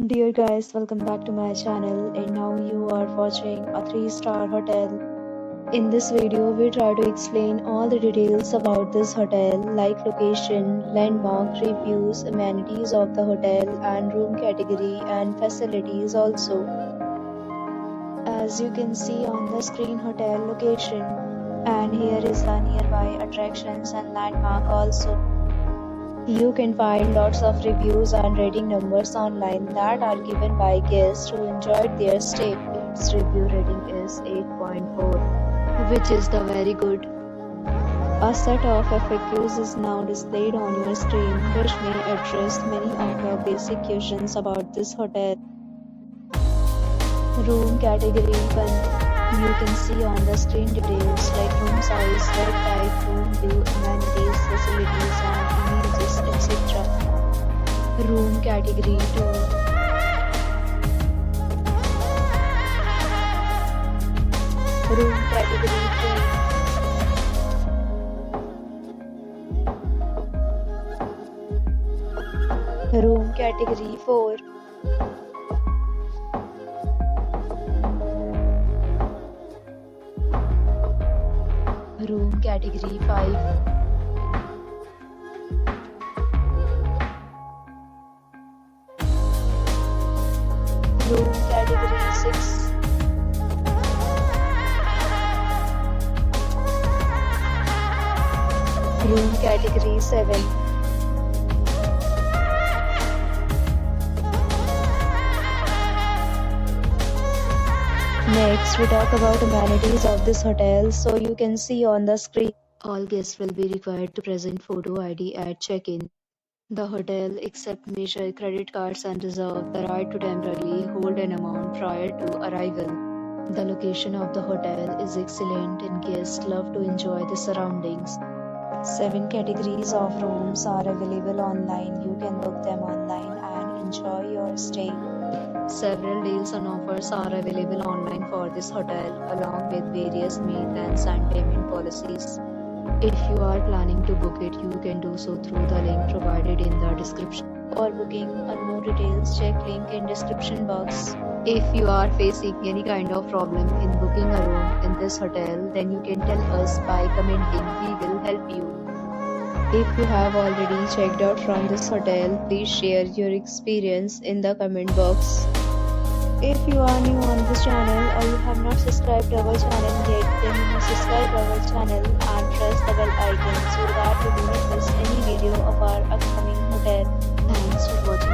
Dear guys, welcome back to my channel and now you are watching a 3-star hotel. In this video, we try to explain all the details about this hotel like location, landmark, reviews, amenities of the hotel and room category and facilities also. As you can see on the screen, hotel location, and here is the nearby attractions and landmark also. You can find lots of reviews and rating numbers online that are given by guests who enjoyed their stay. Its review rating is 8.4, which is the very good. A set of FAQs is now displayed on your screen, which may address many of your basic questions about this hotel. Room category 1. You can see on the screen details like room size, bed type, room view, amenities, facilities and images, etc. Room category 2. Room category 3. Room category 4. Room category 5. Room category 6. Room category 7. Next, we talk about amenities of this hotel. So you can see on the screen, all guests will be required to present photo ID at check-in. The hotel accepts major credit cards and reserves the right to temporarily hold an amount prior to arrival. The location of the hotel is excellent and guests love to enjoy the surroundings. 7 categories of rooms are available online. You can book them online and enjoy your stay. Several deals and offers are available online for this hotel, along with various maintenance and payment policies. If you are planning to book it, you can do so through the link provided in the description. For booking or more details, check link in description box. If you are facing any kind of problem in booking a room in this hotel, then you can tell us by commenting. We will help you. If you have already checked out from this hotel, please share your experience in the comment box. If you are new on this channel or you have not subscribed to our channel yet, then you must subscribe to our channel and press the bell icon so that you do not miss any video of our upcoming hotel. Thanks for watching.